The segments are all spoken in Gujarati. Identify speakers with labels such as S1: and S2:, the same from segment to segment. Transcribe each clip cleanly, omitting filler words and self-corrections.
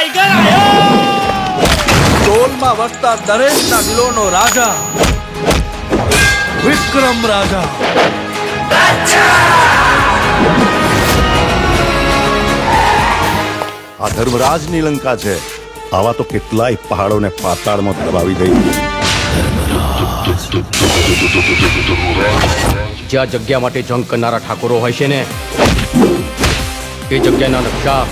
S1: ટાઈગર આયો!
S2: ટોલમાં વસતા દરેકના દિલોનો રાજા વિક્રમ રાજા.
S3: આ ધર્મરાજની લંકા છે. આવા તો કેટલાય પહાડોને પાતાળમાં દબાવી દઈ.
S4: જ્યાં જગ્યા માટે જંગ કરનારા ઠાકોરો હોય છે ને, એ જગ્યાના નકશા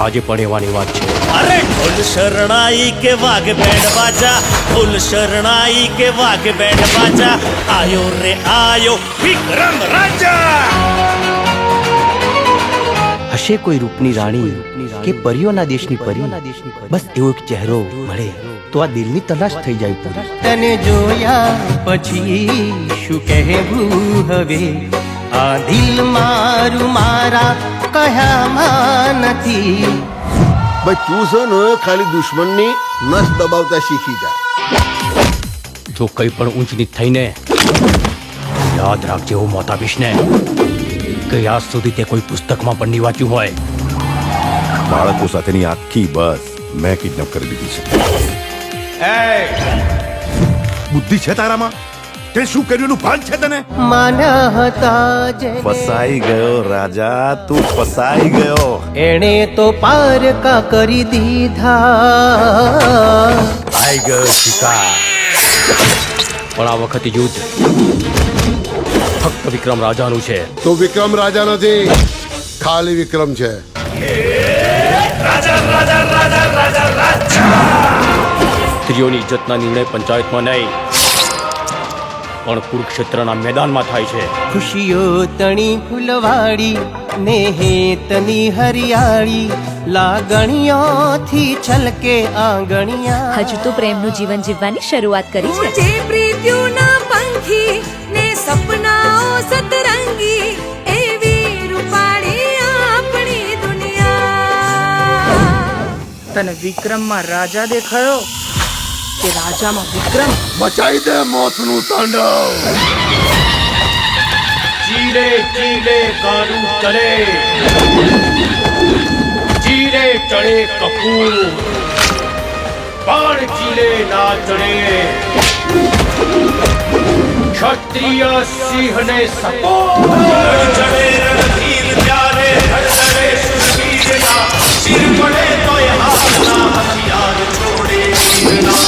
S4: આજે પણ એવાની વાત છે.
S1: અરે ઢોલ શરણાઈ કે વાઘ બેન્ડ બાજા, ઢોલ શરણાઈ કે વાઘ બેન્ડ બાજા, આયો રે આયો વિક્રમ રાજા.
S5: હશે કોઈ રૂપની રાણી કે પરીઓના દેશની પરી, બસ એવો એક ચહેરો મળે તો આ દિલની તલાશ થઈ જાય પૂરી.
S6: તને જોયા પછી શું કહેવું હવે, આ દિલ મારું મારા કયામાં નથી.
S7: ભાઈ તું છે ને ખાલી દુશ્મનની નસ દબાવતા શીખી જા.
S4: જો કંઈ પણ ઊંચ નીચ થઈને યાદ રાખજે, હું મોત આપીશ ને કે આજ સુધી તે કોઈ પુસ્તકમાં પણ નહીં વાંચ્યું હોય.
S3: બાળકો સાથેની આખી બસ મેં કિડનેપ કરી દીધી છે. બુદ્ધિ છે તારામાં? તે શું કર્યું એનું ભાન છે તને?
S6: માના હતા જેને
S3: ફસાઈ ગયો રાજા, તું ફસાઈ ગયો.
S6: એણે તો પારકા કરી દીધા.
S4: આઈ ગયો શિકાર, પણ આ વખતે યુદ્ધ ફક્ત વિક્રમ રાજાનું છે.
S7: તો વિક્રમ રાજા નથી, ખાલી વિક્રમ છે.
S4: સ્ત્રીઓની ઇજ્જતના નિર્ણય પંચાયતમાં નહીં પણ કુરુક્ષેત્રના મેદાનમાં થાય છે.
S6: ખુશીઓ તણી ફૂલવાડી ને હેતની હરિયાળી, લાગણીઓથી છલકે આંગણિયા.
S8: હજુ તો પ્રેમનું જીવન જીવવાની શરૂઆત કરી છે.
S9: જે પ્રીતિઓના પંખી ને સપનાઓ સતરંગી, એવી રૂપાળી આપણી દુનિયા.
S10: તને વિક્રમમાં રાજા દેખાયો કે રાજામાં વિક્રમ?
S7: બચાઈ દે મોતનું તાંડવ.
S4: ચીલે ચીલે કાનું ચલે, ચીલે ચડે કપૂર, બાણ ચીલે ના ચડે. ક્ષત્રિય સિંહને સપોર્ટ ચડે રણધીર ત્યારે હરસરે સુરવીરના, શિર પડે તોય હાથના હથિયાર છોડે વીરના.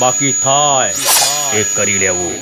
S4: બાકી થાય એ કરી લેવું.